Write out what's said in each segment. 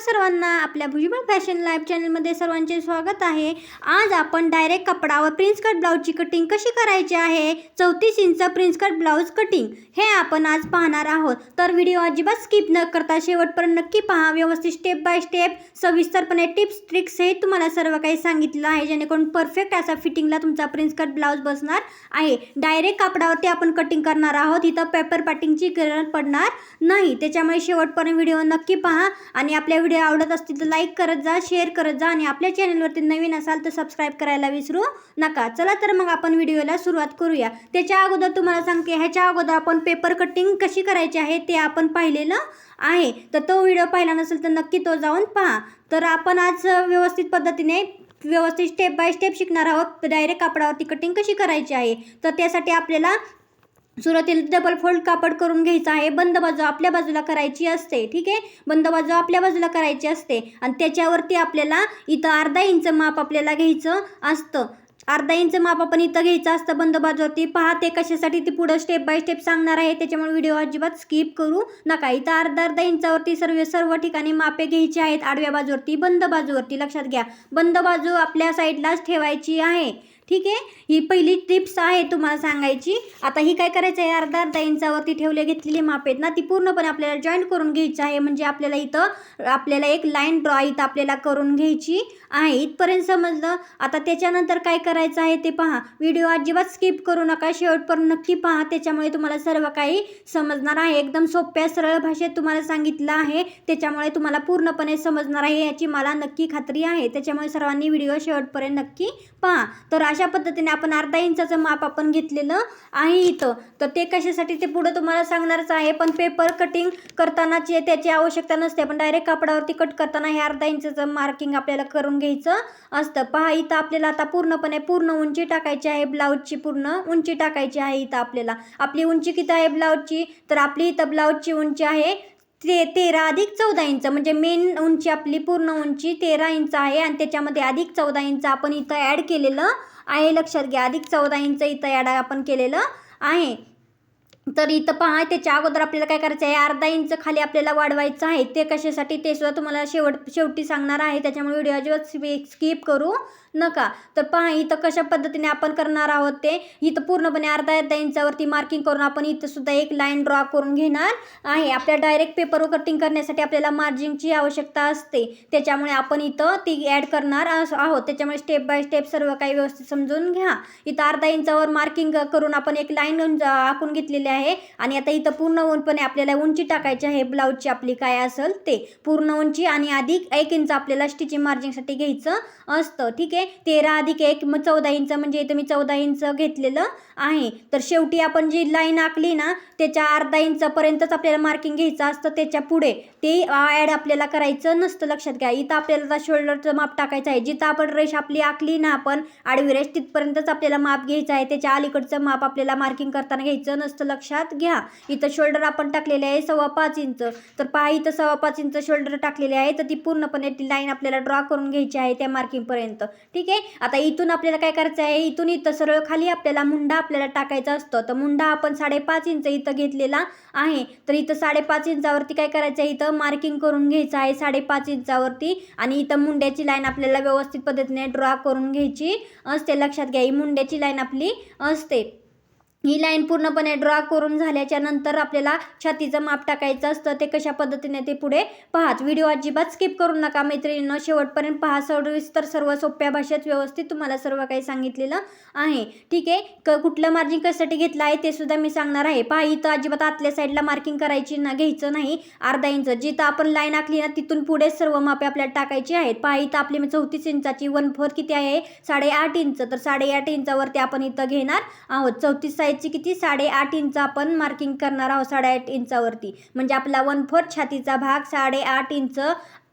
सर्वांना आपल्या Bhujbal fashion live चॅनलमध्ये सर्वांचे स्वागत आहे। आज आपण डायरेक्ट कपडावर प्रिन्स कट ब्लाउजची कटिंग कशी करायची आहे, 34 inch prince cut blouse cutting हे आपण आज पाहणार आहोत। तर व्हिडिओ अजिबात स्किप न करता शेवटपर्यंत नक्की पहा। व्यवस्थित स्टेप बाय स्टेप सविस्तरपणे टिप्स ट्रिक्स हे तुम्हाला सर्व काही सांगितलं आहे, जेणेकरून परफेक्ट असा फिटिंगला तुमचा प्रिन्स कट ब्लाउज बसणार आहे। डायरेक्ट कपडावरती आपण कटिंग करणार आहोत, इथं पेपर कटिंगची गरज पडणार नाही। त्याच्यामुळे शेवटपर्यंत व्हिडिओ नक्की पहा आणि आपल्या व्हिडिओ आवडत असतील तर लाईक करत जा, शेअर करत जा आणि आपल्या चॅनलवरती नवीन असाल तर सबस्क्राईब करायला विसरू नका। चला तर मग आपण व्हिडिओला सुरुवात करूया। त्याच्या अगोदर तुम्हाला सांगते, ह्याच्या अगोदर आपण पेपर कटिंग कशी करायची आहे ते आपण पाहिलेलं आहे, तर तो व्हिडिओ पाहिला नसेल तर नक्की तो जाऊन पहा। तर आपण आज व्यवस्थित पद्धतीने व्यवस्थित स्टेप बाय स्टेप शिकणार आहोत डायरेक्ट कपडावरती कटिंग कशी करायची आहे। तर त्यासाठी आपल्याला सुरुवातीला डबल फोल्ड कापड करून घ्यायचं आहे। बंद बाजू आपल्या बाजूला करायची असते, ठीक आहे, बंद बाजू आपल्या बाजूला करायची असते आणि त्याच्यावरती आपल्याला इथं अर्धा इंच माप आपल्याला घ्यायचं असतं। अर्धा इंच माप आपण इथं घ्यायचं असतं बंद बाजूवरती। पहा ते कशासाठी ते पुढे स्टेप बाय स्टेप सांगणार आहे, त्याच्यामुळे व्हिडिओ अजिबात स्किप करू नका। इथं अर्धा इंचावरती सर्व ठिकाणी मापे घ्यायची आहेत, आडव्या बाजूवरती बंद बाजूवरती लक्षात घ्या। बंद बाजू आपल्या साईडलाच ठेवायची आहे, ठीक आहे। ही पहिली टिप्स आहे तुम्हाला सांगायची। आता ही काय करायचं आहे, अर्धा इंचावरती घेतलेली माप आहेत ना, ती पूर्णपणे आपल्याला जॉईंट करून घ्यायची आहे। म्हणजे आपल्याला इथं आपल्याला एक लाईन ड्रॉ इथं आपल्याला करून घ्यायची आहे। इथपर्यंत समजलं। आता त्याच्यानंतर काय करायचं आहे ते पहा। व्हिडिओ अजिबात स्किप करू नका, शेवटपर्यंत नक्की पहा, त्याच्यामुळे तुम्हाला सर्व काही समजणार आहे। एकदम सोप्या सरळ भाषेत तुम्हाला सांगितलं आहे, त्याच्यामुळे तुम्हाला पूर्णपणे समजणार आहे याची मला नक्की खात्री आहे। त्याच्यामुळे सर्वांनी व्हिडिओ शेवटपर्यंत नक्की पहा। तर अशा पद्धतीने आपण अर्धा इंचाचं माप आपण घेतलेलं आहे इथं, तर ते कशासाठी ते पुढे तुम्हाला सांगणारच आहे। पण पेपर कटिंग करतानाची त्याची आवश्यकता नसते, पण डायरेक्ट कपडावरती कट करताना हे अर्धा इंचाचं मार्किंग आपल्याला करून घ्यायचं असतं। पहा इथं आपल्याला आता पूर्ण उंची टाकायची आहे, ब्लाऊजची पूर्ण उंची टाकायची आहे। इथं आपल्याला आपली उंची किती आहे ब्लाऊजची, तर आपली इथं ब्लाऊजची उंची आहे 13 अधिक 14 इंच, म्हणजे मेन उंची आपली पूर्ण उंची 13 इंच आहे आणि त्याच्यामध्ये अधिक 14 इंच आपण इथं ॲड केलेलं आहे। लक्षात घ्या, अधिक 14 इंच इथं ॲड आपण केलेलं आहे। तर इथं पहा त्याच्या अगोदर आपल्याला काय करायचं आहे, अर्धा इंच खाली आपल्याला वाढवायचं आहे। ते कशासाठी ते सुद्धा तुम्हाला शेवटी सांगणार आहे, त्याच्यामुळे व्हिडिओ अजिबात स्किप करू नका। तर पहा इथं कशा पद्धतीने आपण करणार आहोत ते, इथं पूर्णपणे अर्धा इंचावरती मार्किंग करून आपण इथं सुद्धा एक लाईन ड्रॉ करून घेणार आहे। आपल्या डायरेक्ट पेपरवर कटिंग करण्यासाठी आपल्याला मार्जिनची आवश्यकता असते, त्याच्यामुळे आपण इथं ती ॲड करणार आहोत। त्याच्यामुळे स्टेप बाय स्टेप सर्व काही व्यवस्थित समजून घ्या। इथं अर्धा इंचावर मार्किंग करून आपण एक लाईन आखून घेतलेली आहे आणि आता इथं पूर्णपणे आपल्याला उंची टाकायची आहे ब्लाऊजची आपली काय असेल ते पूर्ण उंची आणि अधिक 1 इंच आपल्याला स्टिचिंग मार्जिनसाठी घ्यायचं असतं, ठीक आहे। 13 अधिक 1 मग 14 इंच, म्हणजे इथं मी 14 इंच घेतलेलं आहे। तर शेवटी आपण जी लाईन आखली ना त्याच्या अर्धा इंचापर्यंतच आपल्याला मार्किंग घ्यायचं असतं, त्याच्या पुढे ते ॲड आपल्याला करायचं नसतं। लक्षात घ्या, इथं आपल्याला शोल्डरचं माप टाकायचं आहे। जिथं आपण रेष आपली आखली ना आपण आडवी रेष, तिथपर्यंतच आपल्याला माप घ्यायचं आहे, त्याच्या अलीकडचं माप आपल्याला मार्किंग करताना घ्यायचं नसतं, लक्षात घ्या। इथं शोल्डर आपण टाकलेले आहे 5.25 इंच, तर पहा इथं 5.25 इंच शोल्डर टाकलेले आहे, तर ती पूर्णपणे ती लाईन आपल्याला ड्रॉ करून घ्यायची आहे त्या मार्किंगपर्यंत, ठीक आहे। आता इथून आपल्याला काय करायचं आहे, इथून इथं सरळ खाली आपल्याला मुंडा आपल्याला टाकायचा असतो। तर मुंडा आपण 5.5 इंच इथं घेतलेला आहे, तर इथं 5.5 इंचावरती काय करायचं आहे, इथं मार्किंग करून घ्यायचं आहे 5.5 इंचावरती आणि इथं मुंड्याची लाईन आपल्याला व्यवस्थित पद्धतीने ड्रॉ करून घ्यायची असते। लक्षात घ्या, ही मुंड्याची लाईन आपली असते। ही लाईन पूर्णपणे ड्रॉ करून झाल्याच्या नंतर आपल्याला छातीचं माप टाकायचं असतं। ते कशा पद्धतीने ते पुढे पहा। व्हिडिओ अजिबात स्किप करू नका मैत्रिणींनो, शेवटपर्यंत पहा। सविस्तर सर्व सोप्या भाषेत व्यवस्थित तुम्हाला सर्व काही सांगितलेलं आहे, ठीक आहे। कुठलं मार्जिन कशासाठी घेतलं आहे ते सुद्धा मी सांगणार आहे। पहा इथं अजिबात आतल्या साईडला मार्किंग करायची ना, घ्यायचं नाही अर्धा इंच। जिथं आपण लाईन आखली ना तिथून पुढे सर्व मापे आपल्याला टाकायची आहेत। पहा इथं आपली 34 इंचाची 1/4 किती आहे 8.5 इंच, तर 8.5 इंचावरती आपण इथं घेणार आहोत। 34 साईजची किती 8.5 इंच आपण मार्किंग करणार आहोत 8.5 इंचावरती, म्हणजे आपला 1/4 छातीचा भाग 8.5 इंच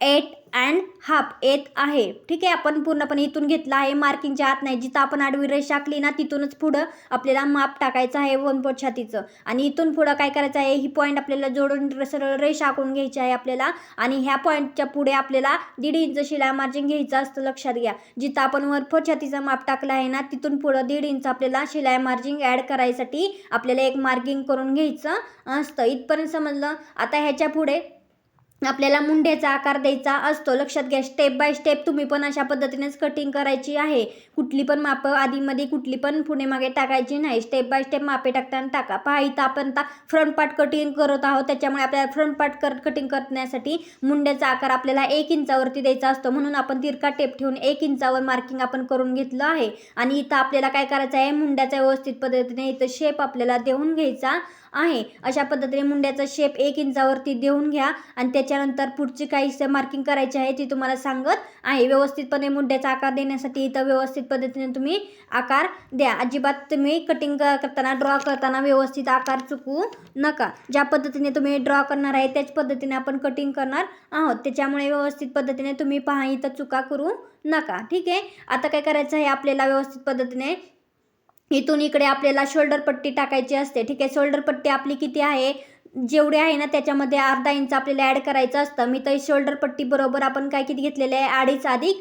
8.5 येत आहे, ठीक आहे। आपण पूर्णपणे इथून घेतला आहे, मार्किंगच्या आत नाही। जिथं आपण आडवी रेष आखली ना तिथूनच पुढं आपल्याला माप टाकायचं आहे 1/4 छातीचं आणि इथून पुढं काय करायचं आहे, ही पॉईंट आपल्याला जोडून सरळ रेष आखून घ्यायची आहे आपल्याला आणि ह्या पॉईंटच्या पुढे आपल्याला 1.5 इंच शिलाई मार्जिन घ्यायचं असतं। लक्षात घ्या, जिथं आपण 1/4 छातीचं माप टाकलं आहे ना तिथून पुढं 1.5 इंच आपल्याला शिलाई मार्जिन ॲड करायसाठी आपल्याला एक मार्किंग करून घ्यायचं असतं। इथपर्यंत समजलं। आता ह्याच्या पुढे आपल्याला मुंड्याचा आकार द्यायचा असतो. लक्षात घ्या, स्टेप बाय स्टेप तुम्ही पण अशा पद्धतीनेच कटिंग करायची आहे. कुठली पण मापं आधीमध्ये कुठली पण पुढे मागे टाकायची नाही. स्टेप बाय स्टेप मापे टाकताना टाका. पहा इथं आपण आता फ्रंट पार्ट कटिंग करत आहोत, त्याच्यामुळे आपल्याला फ्रंट पार्ट कटिंग करण्यासाठी मुंड्याचा आकार आपल्याला 1 इंचावरती द्यायचा असतो. म्हणून आपण तिरका टेप ठेवून 1 इंचावर मार्किंग आपण करून घेतलं आहे. आणि इथं आपल्याला काय करायचं आहे, मुंड्याचा व्यवस्थित पद्धतीने इथं शेप आपल्याला देऊन घ्यायचा आहे. अशा पद्धतीने मुंड्याचा शेप 1 इंचावरती देऊन घ्या आणि त्याच्यानंतर पुढची काही मार्किंग करायची आहे ती तुम्हाला सांगत आहे. व्यवस्थितपणे मुंड्याचा आकार देण्यासाठी इथं व्यवस्थित पद्धतीने तुम्ही आकार द्या. अजिबात तुम्ही कटिंग करताना ड्रॉ करताना व्यवस्थित आकार चुकवू नका. ज्या पद्धतीने तुम्ही ड्रॉ करणार आहे त्याच पद्धतीने आपण कटिंग करणार आहोत. त्याच्यामुळे व्यवस्थित पद्धतीने तुम्ही पहा इथं चुका करू नका. ठीक आहे, आता काय करायचं आहे आपल्याला व्यवस्थित पद्धतीने इथून इकडे आपल्याला शोल्डर पट्टी टाकायची असते. ठीक आहे, शोल्डर पट्टी आपली किती आहे, जेवढे आहे ना त्याच्यामध्ये अर्धा इंच आपल्याला ॲड करायचं असतं. मी तर शोल्डर पट्टी बरोबर आपण काय किती घेतलेलं आहे, अडीच अधिक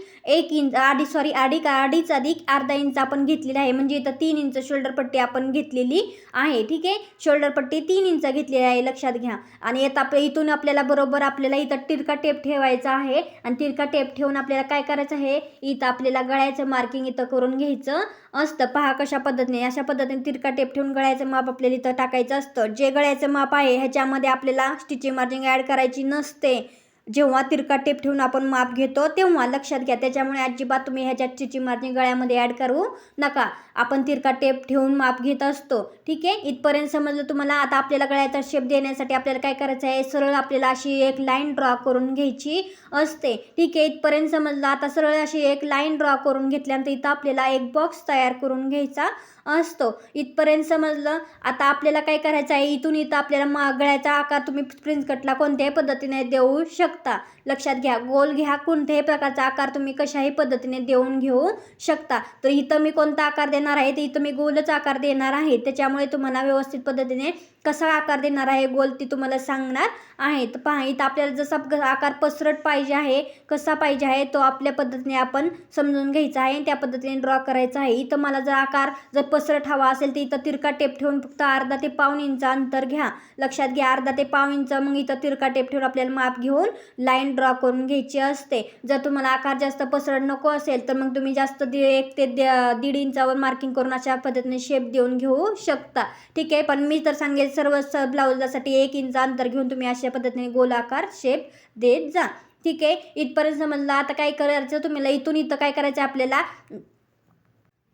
अर्धा इंच आपण घेतलेला आहे. म्हणजे इथं 3 इंच शोल्डर पट्टी आपण घेतलेली आहे. ठीक आहे, शोल्डर पट्टी 3 इंच घेतलेली आहे, लक्षात घ्या. आणि इथून आपल्याला बरोबर आपल्याला इथं तिरका टेप ठेवायचा आहे. आणि तिरका टेप ठेवून आपल्याला काय करायचं आहे, इथं आपल्याला गळ्याचं मार्किंग इथं करून घ्यायचं असतं. पहा कशा पद्धतीने, अशा पद्धतीने तिरका टेप ठेवून गळ्याचं माप आपल्याला इथं टाकायचं असतं. जे गळ्याचं माप आहे ह्याच्यामध्ये आपल्याला स्टिचिंग मार्जिन ॲड करायची नसते. जेव्हा तिरका टेप ठेवून आपण माप घेतो तेव्हा, लक्षात घ्या. त्याच्यामुळे अजिबात तुम्ही ह्याच्यात स्टिचिंग मार्जिन गळ्यामध्ये ॲड करू नका. आपण तिरका टेप ठेवून माप घेत असतो. ठीक आहे, इथपर्यंत समजलं तुम्हाला. आता आपल्याला गळ्याचा शेप देण्यासाठी आपल्याला काय करायचं आहे, सरळ आपल्याला अशी एक लाईन ड्रॉ करून घ्यायची असते. ठीक आहे, इथपर्यंत समजलं. आता सरळ अशी एक लाईन ड्रॉ करून घेतल्यानंतर इथं आपल्याला एक बॉक्स तयार करून घ्यायचा असतो. इथपर्यंत समजलं. आता आपल्याला काय करायचं आहे, इथून इथं आपल्याला गळ्याचा आकार तुम्ही प्रिन्स कटला कोणत्याही पद्धतीने देऊ शकता. लक्षात घ्या, गोल घ्या, कोणत्याही प्रकारचा आकार तुम्ही कशाही पद्धतीने देऊन घेऊ शकता. तर इथं मी कोणता आकार देणार आहे, तर इथं मी गोलच आकार देणार आहे. त्याच्यामुळे तुम्हाला व्यवस्थित पद्धतीने कसा आकार देणार आहे गोल ती तुम्हाला सांगणार आहे. तर पहा इथं आपल्याला जसा आकार पसरट पाहिजे आहे, कसा पाहिजे आहे तो आपल्या पद्धतीने आपण समजून घ्यायचा आहे, त्या पद्धतीने ड्रॉ करायचा आहे. इथं मला जर आकार पसरट हवा असेल तर इथं तिरका टेप ठेवून फक्त अर्धा ते पाऊण इंच अंतर घ्या. लक्षात घ्या, अर्धा ते पाऊण इंच. मग इथं तिरका टेप ठेवून आपल्याला माप घेऊन लाईन ड्रॉ करून घ्यायची असते. जर तुम्हाला आकार जास्त पसरट नको असेल तर मग तुम्ही जास्त 1 ते 1.5 इंचावर मार्किंग करून अशा पद्धतीने शेप देऊन घेऊ शकता. ठीक आहे, पण मी तर सांगेल सर्व ब्लाउजसाठी 1 इंच अंतर घेऊन तुम्ही अशा पद्धतीने गोल आकार शेप देत जा. ठीक आहे, इथपर्यंत समजलं. आता काय करायचं, तुम्हाला इथून इथं काय करायचं, आपल्याला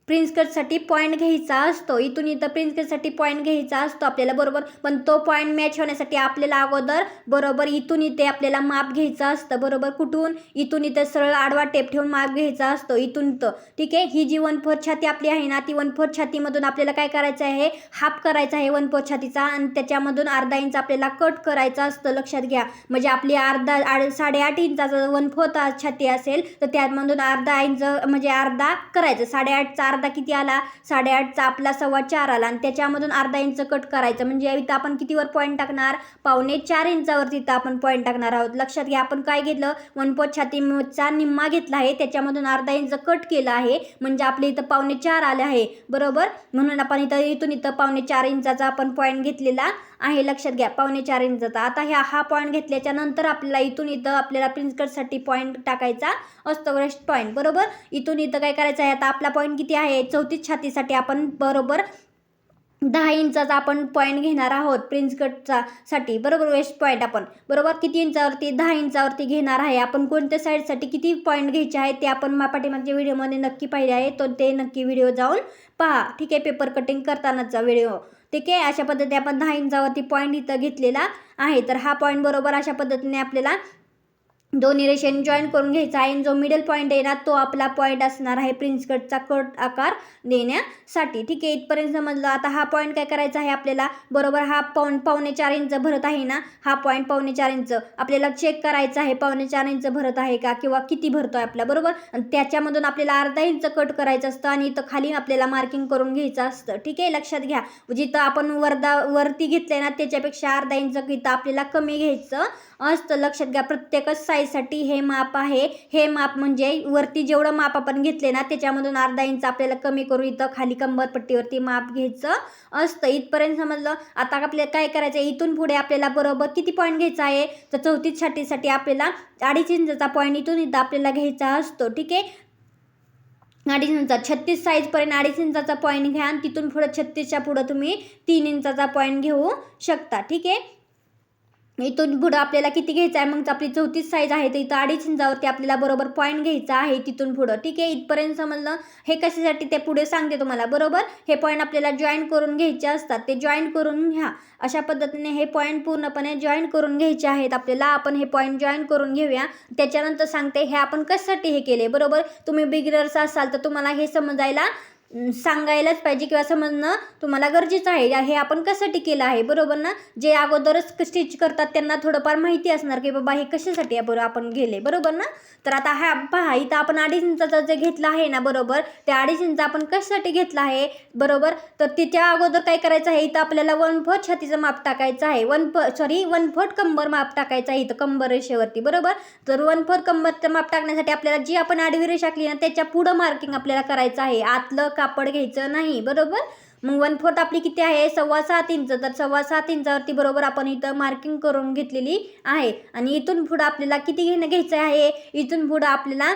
प्रिन्स कटसाठी पॉईंट घ्यायचा असतो. इथून इथं प्रिन्स कटसाठी पॉईंट घ्यायचा असतो आपल्याला बरोबर. पण तो पॉईंट मॅच होण्यासाठी आपल्याला अगोदर बरोबर इथून इथे आपल्याला माप घ्यायचं असतं. बरोबर, कुठून, इथून इथं सरळ आडवा टेप ठेवून माप घ्यायचा असतो इथून इथं. ठीक आहे, ही जी 1/4 छाती आपली आहे ना, ती 1/4 छातीमधून आपल्याला काय करायचं आहे, हाफ करायचा आहे 1/4 छातीचा. आणि त्याच्यामधून अर्धा इंच आपल्याला कट करायचं असतं. लक्षात घ्या, म्हणजे आपली 8.5 इंचाचा 1/4 छाती असेल तर त्यामधून अर्धा इंच म्हणजे अर्धा करायचं. 8.5चा अर्धा किती आला, 8.5चा आपला 4.25 आला. आणि त्याच्यामधून अर्धा इंच कट करायचं. म्हणजे इथं आपण कितीवर पॉईंट टाकणार, 4.25 इंचावरती इथं आपण पॉईंट टाकणार आहोत. लक्षात घ्या, आपण काय घेतलं, 1/4 छातीचा निम्मा घेतला आहे, त्याच्यामधून अर्धा इंच कट केला आहे. म्हणजे आपले इथं 4.25 आले आहे बरोबर. म्हणून आपण इथून इथं 4.25 इंचाचा आपण पॉईंट घेतलेला आहे. लक्षात घ्या, 4.25 इंचाचा. आता हा पॉईंट घेतल्याच्या नंतर आपल्याला इथून इथं आपल्याला प्रिन्स कटसाठी पॉईंट टाकायचा असतो, वेस्ट पॉईंट बरोबर. इथून इथं काय करायचं आहे, आता आपला पॉईंट किती आहे, 34 छातीसाठी आपण बरोबर 10 इंचाचा आपण पॉईंट घेणार आहोत प्रिन्स कटचा साठी बरोबर. वेस्ट पॉईंट आपण बरोबर किती इंचावरती, 10 इंचावरती घेणार आहे. आपण कोणत्या साईडसाठी किती पॉईंट घ्यायचे आहेत ते आपण पाठीमागच्या व्हिडिओमध्ये नक्की पाहिले आहे, तो ते नक्की व्हिडिओ जाऊन पहा. ठीक आहे, पेपर कटिंग करतानाचा व्हिडिओ. ठीक आहे, अशा पद्धतीने आपण 10 इंचावरती पॉईंट इथं घेतलेला आहे. तर हा पॉईंट बरोबर अशा पद्धतीने आपल्याला दोन्ही रेषेने जॉईन करून घ्यायचा आहे. जो मिडल पॉईंट आहे ना तो आपला पॉईंट असणार आहे प्रिन्स कटचा कट आकार देण्यासाठी. ठीक आहे, इथपर्यंत समजलं. आता हा पॉईंट काय करायचा आहे आपल्याला बरोबर, हा 4.25 इंच भरत आहे ना, हा पॉईंट 4.25 इंच आपल्याला चेक करायचा आहे, 4.25 इंच भरत आहे का किंवा किती भरतोय आपला बरोबर. आणि त्याच्यामधून आपल्याला अर्धा इंच कट करायचं असतं आणि इथं खाली आपल्याला मार्किंग करून घ्यायचं असतं. ठीक आहे, लक्षात घ्या, जिथं आपण वरती घेतलंय ना त्याच्यापेक्षा अर्धा इंच इथं आपल्याला कमी घ्यायचं असतं. लक्षात घ्या, प्रत्येकच साईजसाठी हे माप आहे. हे माप म्हणजे वरती जेवढं माप आपण घेतले ना त्याच्यामधून अर्धा इंच आपल्याला कमी करून इथं खाली कंबरपट्टीवरती माप घ्यायचं असतं. इथपर्यंत समजलं. आता आपल्याला काय करायचं आहे, इथून पुढे आपल्याला बरोबर किती पॉईंट घ्यायचा आहे, तर 34 छातीसाठी आपल्याला 2.5 इंचचा पॉईंट इथून इथं आपल्याला घ्यायचा असतो. ठीक आहे, 2.5 इंचा 36 साईजपर्यंत 2.5 इंचाचा पॉईंट घ्या आणि तिथून पुढे 36च्या पुढं तुम्ही 3 इंचाचा पॉईंट घेऊ शकता. ठीक आहे, इथून पुढं आपल्याला किती घ्यायचं आहे, मग आपली 34 साईज आहे तर इथं 2.5 इंचावरती आपल्याला बरोबर पॉईंट घ्यायचा आहे तिथून पुढं. ठीक आहे, इथपर्यंत समजलं. हे कशासाठी ते पुढे सांगते तुम्हाला. बरोबर, हे पॉईंट आपल्याला जॉईन करून घ्यायचे असतात, ते जॉईन करून घ्या. अशा पद्धतीने हे पॉईंट पूर्णपणे जॉईन करून घ्यायचे आहेत आपल्याला. आपण हे पॉईंट जॉईन करून घेऊया. त्याच्यानंतर सांगते हे आपण कशासाठी हे केले. बरोबर, तुम्ही बिगिनर्स असाल तर तुम्हाला हे समजायला सांगायलाच पाहिजे किंवा समजणं तुम्हाला गरजेचं आहे. हे आपण कशासाठी केलं आहे, बरोबर ना. जे अगोदरच स्टिच करतात त्यांना थोडंफार माहिती असणार की बाबा हे कशासाठी आपण गेले, बरोबर ना. तर आता हा पहा, इथं आपण 2.5 इंचाचा जे घेतला आहे ना, बरोबर, ते 2.5 इंच आपण कशासाठी घेतला आहे, बरोबर. तर तिच्या अगोदर काय करायचं आहे, इथं आपल्याला 1/4 छातीचं माप टाकायचं आहे. 1/4 कंबर माप टाकायचं आहे इथं कंबर रेषेवरती, बरोबर. तर 1/4 कंबरचं माप टाकण्यासाठी आपल्याला जी आपण आडवी रेषा आखली ना त्याच्या पुढं मार्किंग आपल्याला करायचं आहे, आतलं कापड घ्यायचं नाही, बरोबर. मग 1/4 आपली किती आहे, 7.25 इंच. तर 7.25 इंचावरती बरोबर आपण इथं मार्किंग करून घेतलेली आहे. आणि इथून पुढं आपल्याला किती घ्यायचं आहे, इथून पुढं आपल्याला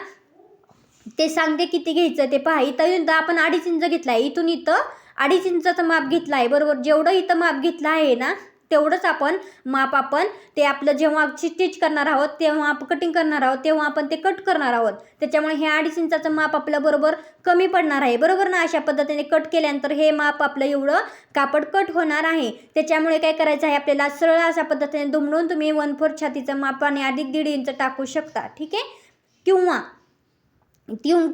ते सांगते किती घ्यायचं ते पहा. इथं आपण 2.5 इंच घेतला आहे, इथून इथं 2.5 इंचाचं माप घेतलं आहे, बरोबर. जेवढं इथं माप घेतलं आहे ना तेवढंच आपण माप आपण ते आपलं जेव्हा स्टिच करणार आहोत तेव्हा आपण कटिंग करणार आहोत तेव्हा आपण ते कट करणार आहोत. त्याच्यामुळे हे 2.5 इंचाचं माप आपलं बरोबर कमी पडणार आहे, बरोबर ना. अशा पद्धतीने कट केल्यानंतर हे माप आपलं एवढं कापड कट होणार आहे. त्याच्यामुळे काय करायचं आहे आपल्याला, सरळ अशा पद्धतीने दुमडून तुम्ही 1/4 छातीचं माप आणि अधिक 1.5 इंच टाकू शकता. ठीक आहे,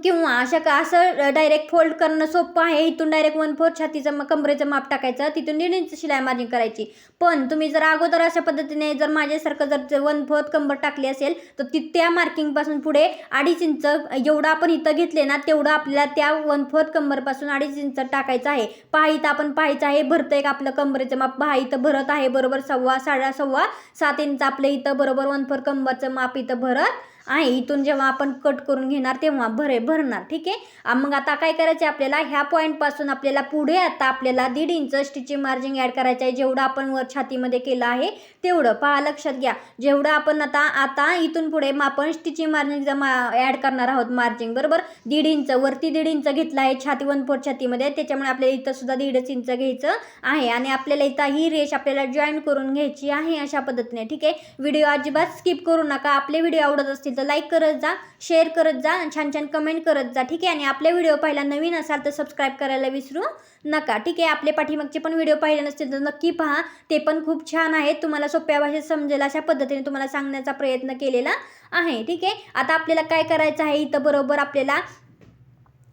किंवा असं डायरेक्ट फोल्ड करणं सोपं आहे. इथून डायरेक्ट 1/4 छातीचं कमरेचं माप टाकायचं, तिथून 1.5 इंच शिलाई मार्जिन करायची. पण तुम्ही जर अगोदर अशा पद्धतीने जर माझ्यासारखं जर 1/4 कंबर टाकली असेल तर त्या मार्किंगपासून पुढे 2.5 इंच एवढं आपण इथं घेतले ना तेवढं आपल्याला त्या 1/4 कंबरपासून 2.5 इंच टाकायचं आहे. पहा, इथं आपण पाहायचं आहे भरतं एक आपलं कमरेचं माप. पहा, इथं भरत आहे बरोबर 7.5 इंच आपलं इथं बरोबर 1/4 कंबरचं माप इथं भरत आहे. इथून जेव्हा आपण कट करून घेणार तेव्हा भरणार. ठीक आहे, मग आता काय करायचं आहे आपल्याला, ह्या पॉईंटपासून आपल्याला पुढे आता आपल्याला 1.5 इंच स्टिचिंग मार्जिन ॲड करायचं आहे. जेवढं आपण वर छातीमध्ये केलं आहे तेवढं पहा, लक्षात घ्या. जेवढं आपण आता इथून पुढे आपण स्टिचिंग मार्जिन ॲड करणार आहोत मार्जिन, बरोबर. 1.5 इंच वरती 1.5 इंच घेतलं आहे 1/4 छातीमध्ये, त्याच्यामुळे आपल्याला इथं सुद्धा 1.5 इंच घ्यायचं आहे. आणि आपल्याला इथं ही रेष आपल्याला जॉईन करून घ्यायची आहे अशा पद्धतीने. ठीक आहे, व्हिडिओ अजिबात स्किप करू नका. आपले व्हिडिओ आवडत असतील तर लाईक करत जा, शेअर करत जा, छान छान कमेंट करत जा. ठीक आहे, आणि आपले व्हिडिओ पाहायला नवीन असाल तर सबस्क्राईब करायला विसरू नका. ठीक आहे, आपले पाठीमागचे पण व्हिडिओ पाहिले नसतील तर नक्की पहा, ते पण खूप छान आहेत. तुम्हाला सोप्या भाषेत समजेल अशा पद्धतीने तुम्हाला सांगण्याचा प्रयत्न केलेला आहे. ठीक आहे, आता आपल्याला काय करायचं आहे, इथं बरोबर आपल्याला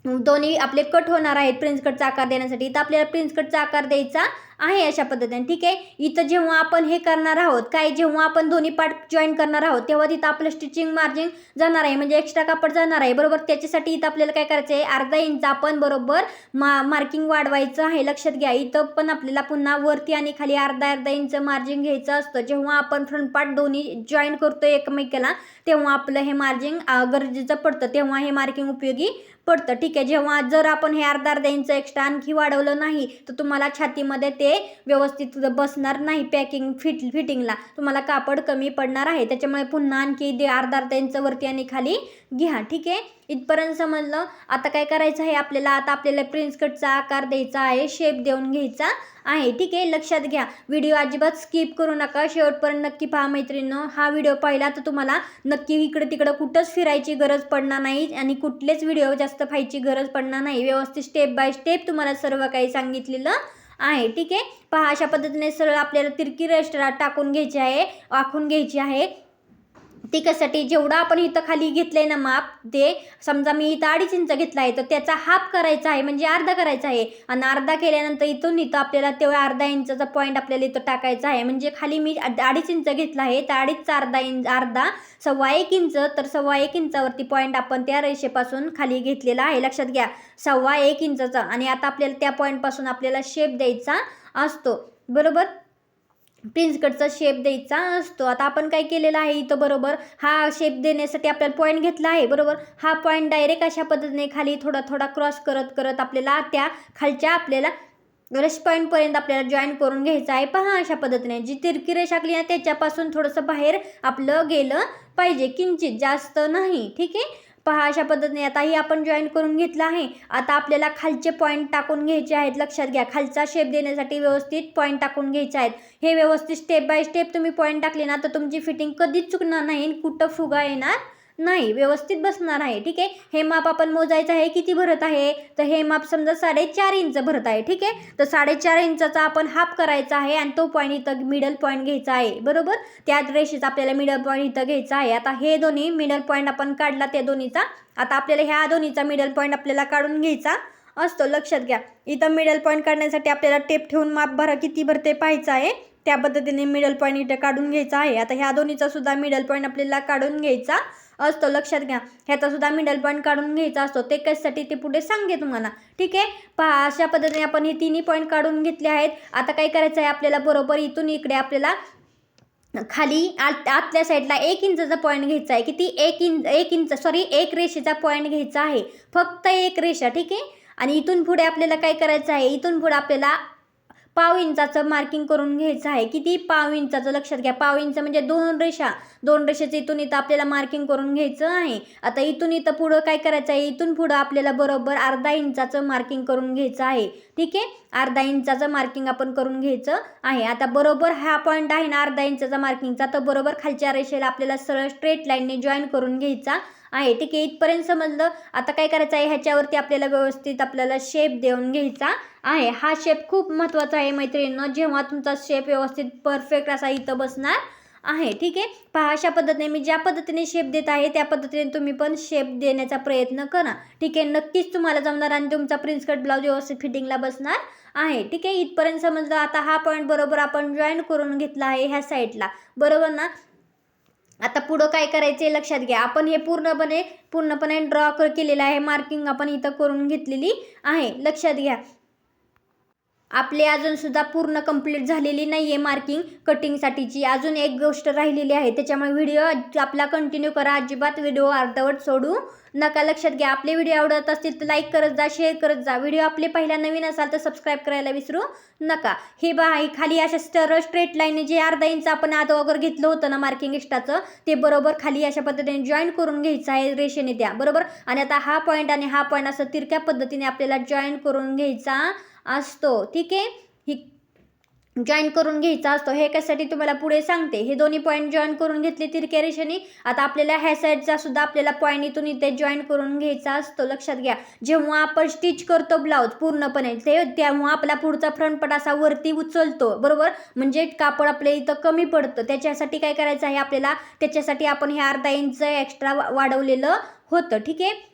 दोन्ही आपले कट होणार आहेत प्रिन्स कटचा आकार देण्यासाठी. इथं आपल्याला प्रिन्स कटचा आकार द्यायचा आहे अशा पद्धतीने. ठीक आहे, इथं जेव्हा आपण हे करणार आहोत जेव्हा आपण दोन्ही पार्ट जॉईन करणार आहोत तेव्हा तिथं आपलं स्टिचिंग मार्जिन जाणार आहे, म्हणजे एक्स्ट्रा कापड जाणार आहे, बरोबर. त्याच्यासाठी इथं आपल्याला काय करायचं आहे, अर्धा इंच आपण बरोबर मार्किंग वाढवायचं आहे. लक्षात घ्या, इथं पण आपल्याला पुन्हा वरती आणि खाली अर्धा इंच मार्जिन घ्यायचं असतं. जेव्हा आपण फ्रंट पार्ट दोन्ही जॉईन करतो एकमेकाला तेव्हा आपलं हे मार्जिन गरजेचं पडतं, तेव्हा हे मार्किंग उपयोगी पडतं. ठीक आहे, जेव्हा जर आपण हे अर्धा इंच एक्स्ट्रा आणखी वाढवलं नाही तर तुम्हाला छातीमध्ये ते व्यवस्थित बसणार नाही. फिटिंगला तुम्हाला कापड कमी पडणार आहे. त्याच्यामुळे पुन्हा आणखी अर्धा इंच वरती आणि खाली घ्या. ठीक आहे, इथपर्यंत समजलं. आता काय करायचं आहे आपल्याला, आता आपल्याला प्रिन्स कटचा आकार द्यायचा आहे, शेप देऊन घ्यायचा आहे. ठीक आहे, लक्षात घ्या. व्हिडिओ अजिबात स्किप करू नका, शेवटपर्यंत नक्की पहा मैत्रिणींनो. हा व्हिडिओ पाहिला तर तुम्हाला नक्की इकडे तिकडं कुठंच फिरायची गरज पडणार नाही आणि कुठलेच व्हिडिओ जास्त पाहायची गरज पडणार नाही. व्यवस्थित स्टेप बाय स्टेप तुम्हाला सर्व काही सांगितलेलं आहे. ठीक आहे, पहा, अशा पद्धतीने सरळ आपल्याला तिरकी रेष टाकून घ्यायची आहे, आखून घ्यायची आहे. ते कशासाठी, जेवढं आपण इथं खाली घेतलंय ना माप, ते समजा मी इथं 2.5 इंच घेतला आहे तर त्याचा हाफ करायचा आहे, म्हणजे अर्धा करायचा आहे. आणि अर्धा केल्यानंतर इथून आपल्याला तेवढा अर्धा इंचचा पॉईंट आपल्याला इथं टाकायचा आहे. म्हणजे खाली मी 2.5 इंच घेतला आहे तर 2.5 अर्धा 1.25 इंच, तर 1.25 इंचावरती पॉईंट आपण त्या रेषेपासून खाली घेतलेला आहे. लक्षात घ्या, 1.25 इंचाचा. आणि आता आपल्याला त्या पॉईंटपासून आपल्याला शेप द्यायचा असतो, बरोबर. प्रिन्स कटचा शेप द्यायचा असतो. आता आपण काय केलेलं आहे इथं बरोबर हा शेप देण्यासाठी आपल्याला पॉईंट घेतला आहे बरोबर. हा पॉईंट डायरेक्ट अशा पद्धतीने खाली थोडा थोडा क्रॉस करत करत आपल्याला त्या खालच्या आपल्याला रेश पॉईंटपर्यंत आपल्याला जॉईन करून घ्यायचं आहे. पहा अशा पद्धतीने जी तिरकी रेष आखली आहे त्याच्यापासून थोडंसं बाहेर आपलं गेलं पाहिजे, किंचित, जास्त नाही. ठीक आहे, पहा अशा पद्धतीने आता ही आपण जॉईन करून घेतलं आहे. आता आपल्याला खालचे पॉईंट टाकून घ्यायचे आहेत. लक्षात घ्या, खालचा शेप देण्यासाठी व्यवस्थित पॉईंट टाकून घ्यायचे आहेत. हे व्यवस्थित स्टेप बाय स्टेप तुम्ही पॉईंट टाकले ना तर तुमची फिटिंग कधीच चुकणार नाही, कुठं फुगा येणार नाही, व्यवस्थित बसणार आहे. ठीक आहे, हे माप आपण मोजायचं आहे. किती भरत आहे तर हे माप समजा 4.5 इंच भरत आहे. ठीक आहे, तर 4.5 इंचाचा आपण हाफ करायचा आहे आणि तो पॉईंट इथं मिडल पॉईंट घ्यायचा आहे बरोबर. त्या रेषेचा आपल्याला मिडल पॉईंट इथं घ्यायचा आहे. आता हे दोन्ही मिडल पॉईंट आपण काढला त्या दोन्हीचा. आता आपल्याला ह्या दोन्हीचा मिडल पॉईंट आपल्याला काढून घ्यायचा असतो. लक्षात घ्या, इथं मिडल पॉईंट काढण्यासाठी आपल्याला टेप ठेवून माप भरा किती भरते पाहायचं आहे. त्या पद्धतीने मिडल पॉईंट इथं काढून घ्यायचा आहे. आता ह्या दोन्हीचा सुद्धा मिडल पॉईंट आपल्याला काढून घ्यायचा असतो. लक्षात घ्या, ह्याचा सुद्धा मिडल पॉईंट काढून घ्यायचा असतो. ते कशासाठी ते पुढे सांगते तुम्हाला. ठीक आहे, पहा अशा पद्धतीने आपण हे तिन्ही पॉईंट काढून घेतले आहेत. आता काय करायचं आहे आपल्याला बरोबर इथून इकडे आपल्याला खाली आतल्या साईडला 1 इंचचा पॉईंट घ्यायचा आहे. किती? 1 रेषेचा पॉईंट घ्यायचा आहे, फक्त 1 रेषा. ठीक आहे, आणि इथून पुढे आपल्याला काय करायचं आहे, इथून पुढे आपल्याला पाव इंचाचं मार्किंग करून घ्यायचं आहे. किती? पाव इंचाचं. लक्षात घ्या, पाव इंच म्हणजे 2 रेषा. 2 रेषेचं इथून इथं आपल्याला मार्किंग करून घ्यायचं आहे. आता इथून इथं पुढं काय करायचं आहे, इथून पुढं आपल्याला बरोबर अर्धा इंचाचं मार्किंग करून घ्यायचं आहे. ठीक आहे, अर्धा इंचाचं मार्किंग आपण करून घ्यायचं आहे. आता बरोबर हा पॉईंट आहे ना अर्धा इंचाचा मार्किंगचा, तर बरोबर खालच्या रेषेला आपल्याला सरळ स्ट्रेट लाईनने जॉईन करून घ्यायचा आहे. ठीक आहे, इथपर्यंत समजलं. आता काय करायचं आहे, ह्याच्यावरती आपल्याला व्यवस्थित आपल्याला शेप देऊन घ्यायचा आहे. हा शेप खूप महत्त्वाचा आहे मैत्रिणींनो, जेव्हा तुमचा शेप व्यवस्थित परफेक्ट असा इथं बसणार आहे. ठीक आहे, पहा अशा पद्धतीने मी ज्या पद्धतीने शेप देत आहे त्या पद्धतीने तुम्ही पण शेप देण्याचा प्रयत्न करा. ठीक आहे, नक्कीच तुम्हाला जमणार आणि तुमचा प्रिन्स कट ब्लाऊज व्यवस्थित फिटिंगला बसणार आहे. ठीक आहे, इथपर्यंत समजलं. आता हा पॉईंट बरोबर आपण जॉईन करून घेतला आहे ह्या साईडला बरोबर ना. आता पुढं काय करायचे लक्षात घ्या, आपण हे पूर्णपणे ड्रॉ केलेलं आहे. मार्किंग आपण इथं करून घेतलेली आहे. लक्षात घ्या, आपले अजून सुद्धा पूर्ण कंप्लीट झालेली नाही आहे मार्किंग कटिंगसाठीची. अजून एक गोष्ट राहिलेली आहे, त्याच्यामुळे व्हिडिओ आपला कंटिन्यू करा. अजिबात व्हिडिओ अर्धवट सोडू नका. लक्षात घ्या, आपले व्हिडिओ आवडत असतील तर लाईक करत जा, शेअर करत जा. व्हिडिओ आपले पहिला नवीन असाल तर सबस्क्राईब करायला विसरू नका. हे खाली अशा स्ट्रेट लाईनने जे अर्धा इंच आपण अगोदर घेतलं होतं ना मार्किंग एक्स्ट्राचं, ते बरोबर खाली अशा पद्धतीने जॉईन करून घ्यायचं आहे रेषेने त्या बरोबर. आणि आता हा पॉईंट आणि हा पॉईंट असं तिरक्या पद्धतीने आपल्याला जॉईन करून घ्यायचा असतो. ठीक आहे, ही जॉईन करून घ्यायचा असतो. हे कशासाठी तुम्हाला पुढे सांगते. हे दोन्ही पॉईंट जॉईन करून घेतले तिरक्या रेषेने. आता आपल्याला ह्या साईडचा सुद्धा आपल्याला पॉईंट इथून इथे जॉईन करून घ्यायचा असतो. लक्षात घ्या, जेव्हा आपण स्टिच करतो ब्लाऊज पूर्णपणे तेव्हा आपला पुढचा फ्रंट पार्ट असा वरती उचलतो बरोबर, म्हणजे कापड आपल्या इथं कमी पडतं. त्याच्यासाठी काय करायचं आहे आपल्याला, त्याच्यासाठी आपण हे अर्धा इंच एक्स्ट्रा वाढवलेलं होतं. ठीक आहे,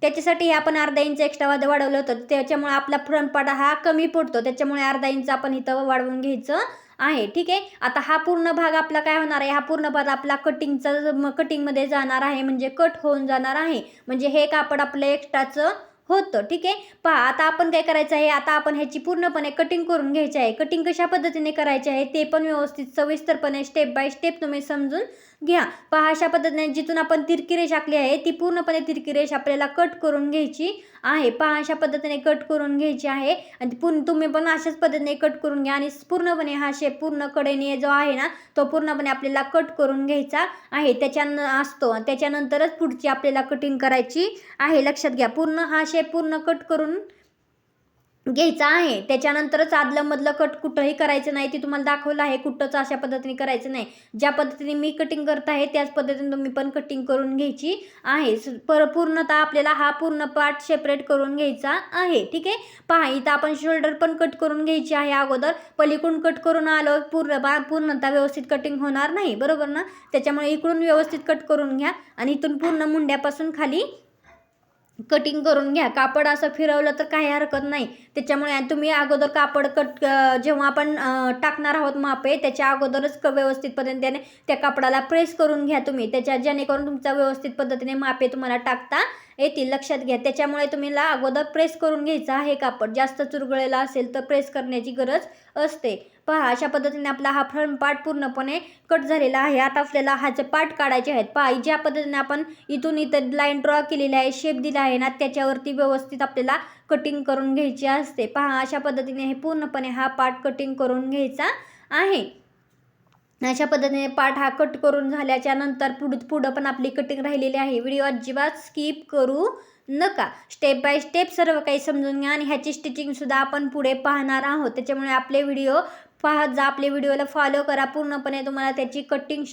त्याच्यासाठी हे आपण अर्धा इंच एक्स्ट्रा वाढवलं होतं, त्याच्यामुळे आपला फ्रंट पार्ट हा कमी पडतो. त्याच्यामुळे अर्धा इंच आपण इथं वाढवून घ्यायचं आहे. ठीक आहे, आता हा पूर्ण भाग आपला काय होणार आहे, हा पूर्ण भाग आपला कटिंगमध्ये जाणार आहे, म्हणजे कट होऊन जाणार आहे, म्हणजे हे कापड आपलं एक्स्ट्राचं होतं. ठीक आहे, पहा आता आपण काय करायचं आहे, आता आपण ह्याची पूर्णपणे कटिंग करून घ्यायची आहे. कटिंग कशा पद्धतीने करायची आहे ते पण व्यवस्थित सविस्तरपणे स्टेप बाय स्टेप तुम्ही समजून घ्या. पहा अशा पद्धतीने जिथून आपण तिरकी रेष आखली आहे ती पूर्णपणे तिरकी रेष आपल्याला कट करून घ्यायची आहे. पहा अशा पद्धतीने कट करून घ्यायची आहे आणि तुम्ही पण अशाच पद्धतीने कट करून घ्या आणि पूर्णपणे हा शेप पूर्ण कडेने जो आहे ना तो पूर्णपणे आपल्याला कट करून घ्यायचा आहे. त्याच्यानंतरच पुढची आपल्याला कटिंग करायची आहे. लक्षात घ्या, पूर्ण हा शेप पूर्ण कट करून घ्यायचा आहे. त्याच्यानंतरच आदलं मधलं कट कुठंही करायचं नाही, ती तुम्हाला दाखवलं आहे कुठंच अशा पद्धतीने करायचं नाही. ज्या पद्धतीने मी कटिंग करत आहे त्याच पद्धतीने तुम्ही पण कटिंग करून घ्यायची आहे. पूर्णतः आपल्याला हा पूर्ण पार्ट सेपरेट करून घ्यायचा आहे. ठीक आहे, पहा इथं आपण शोल्डर पण कट करून घ्यायची आहे. अगोदर पलीकडून कट करून आलो पूर्णतः व्यवस्थित कटिंग होणार नाही बरोबर ना. त्याच्यामुळे इकडून व्यवस्थित कट करून घ्या आणि इथून पूर्ण मुंड्यापासून खाली कटिंग करून घ्या. कापड असं फिरवलं तर काही हरकत नाही. त्याच्यामुळे तुम्ही अगोदर कापड जेव्हा आपण टाकणार आहोत मापे त्याच्या अगोदरच व्यवस्थित पद्धतीने त्या कापडाला प्रेस करून घ्या तुम्ही, जेणेकरून तुमचा व्यवस्थित पद्धतीने मापे तुम्हाला टाकता येतील, लक्षात घ्या. त्याच्यामुळे तुम्हाला अगोदर प्रेस करून घ्यायचं आहे कापड. जास्त चुरगळलेला असेल तर प्रेस करण्याची गरज असते. पहा अशा पद्धतीने आपला हा फ्रंट पार्ट पूर्णपणे कट झालेला आहे. आता आपल्याला ह्याचे पार्ट काढायचे आहेत. पहा ज्या पद्धतीने आपण इथून इथं लाईन ड्रॉ केलेली आहे, शेप दिला आहे ना, त्याच्यावरती व्यवस्थित आपल्याला कटिंग करून घ्यायची असते. पहा अशा पद्धतीने हे पूर्णपणे हा पार्ट कटिंग करून घ्यायचा आहे. अशा पद्धतीने पार्ट हा कट करून झाल्याच्या नंतर पुढं पण आपली कटिंग राहिलेली आहे. व्हिडिओ अजिबात स्किप करू नका. स्टेप बाय स्टेप सर्व काही समजून घ्या आणि ह्याची स्टिचिंगसुद्धा आपण पुढे पाहणार आहोत. त्याच्यामुळे आपले व्हिडिओ पाहत जा, आपले व्हिडिओला फॉलो करा. पूर्णपणे तुम्हाला त्याची कटिंग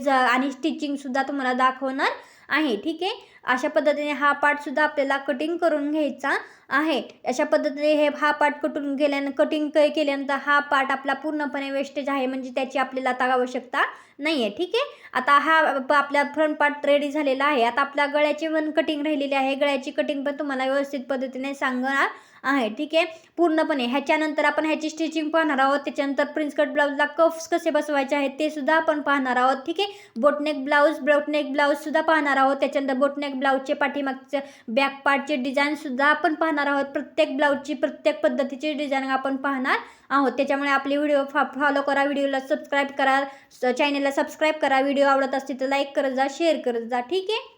आणि स्टिचिंगसुद्धा तुम्हाला दाखवणार आहे. ठीक आहे. अशा पद्धतीने हा पार्टसुद्धा आपल्याला कटिंग करून घ्यायचा आहे. अशा पद्धतीने हा पार्ट कटिंग केल्यानंतर हा पार्ट आपला पूर्णपणे वेस्टेज आहे, म्हणजे त्याची आपल्याला आता आवश्यकता नाही आहे. ठीक आहे. आता हा आपला फ्रंट पार्ट रेडी झालेला आहे. आता आपल्या गळ्याची पण कटिंग राहिलेली आहे. गळ्याची कटिंग पण तुम्हाला व्यवस्थित पद्धतीने सांगणार आहे. ठीक आहे. पूर्णपणे ह्याच्यानंतर आपण ह्याची स्टिचिंग पाहणार आहोत. त्याच्यानंतर प्रिन्स कट ब्लाऊजला कफ्स कसे बसवायचे आहेत ते सुद्धा आपण पाहणार आहोत. ठीक आहे. बोटनेक ब्लाऊज सुद्धा पाहणार आहोत. त्याच्यानंतर बोटनेक ब्लाऊजचे पाठीमागचे बॅक पार्टचे डिझाईन सुद्धा आपण पाहणार आहोत. प्रत्येक ब्लाऊजची प्रत्येक पद्धतीची डिझाईन आपण पाहणार आहोत. त्याच्यामुळे आपले व्हिडिओ फॉलो करा, व्हिडिओला सबस्क्राईब करा, चॅनलला सबस्क्राईब करा. व्हिडिओ आवडत असतील तर लाईक करत जा, शेअर करत जा. ठीक आहे.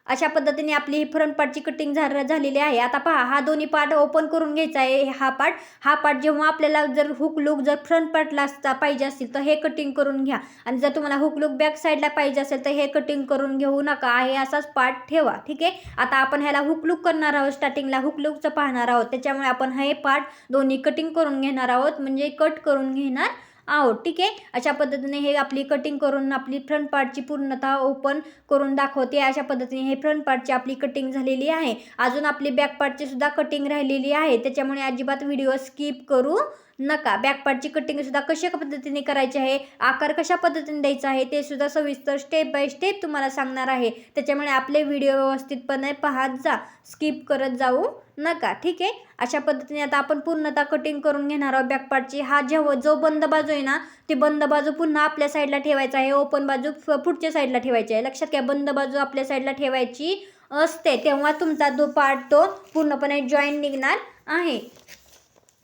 अशा पद्धतीने आपली ही फ्रंट पार्टची कटिंग झालेली आहे. आता पहा हा दोन्ही पार्ट ओपन करून घ्यायचा आहे. हा पार्ट जेव्हा आपल्याला जर हुक लुक जर फ्रंट पार्टला पाहिजे असेल तर हे कटिंग करून घ्या, आणि जर तुम्हाला हुक लुक बॅक साईडला पाहिजे असेल तर हे कटिंग करून घेऊ नका. आहे असाच पार्ट ठेवा. ठीक आहे. आता आपण ह्याला हुक लुक करणार आहोत. स्टार्टिंगला हुक लुकचं पाहणार आहोत. त्याच्यामुळे आपण हे पार्ट दोन्ही कटिंग करून घेणार आहोत, म्हणजे कट करून घेणार आहोत. ठीक आहे. अशा पद्धतीने हे आपली कटिंग करून आपली फ्रंट पार्टची पूर्णतः ओपन करून दाखवते. अशा पद्धतीने हे फ्रंट पार्टची आपली कटिंग झालेली आहे. अजून आपली बॅक पार्टची सुद्धा कटिंग राहिलेली आहे. त्याच्यामुळे अजिबात व्हिडिओ स्किप करू नका. बॅक पार्टची कटिंग सुद्धा कशा पद्धतीने करायची आहे, आकार कशा पद्धतीने द्यायचा आहे ते सुद्धा सविस्तर स्टेप बाय स्टेप तुम्हाला सांगणार आहे. त्याच्यामुळे आपले व्हिडिओ व्यवस्थितपणे पाहत जा, स्किप करत जाऊ नका. ठीक आहे. अशा पद्धतीने आता आपण पूर्णतः कटिंग करून घेणार आहोत बॅक पार्टची. हा जो बंद बाजू आहे ना, ती बंद बाजू पुन्हा आपल्या साईडला ठेवायचा आहे. ओपन बाजू पुढच्या साईडला ठेवायची आहे. लक्षात घ्या, बंद बाजू आपल्या साईडला ठेवायची असते, तेव्हा तुमचा पार्ट पूर्णपणे जॉईन निघणार आहे.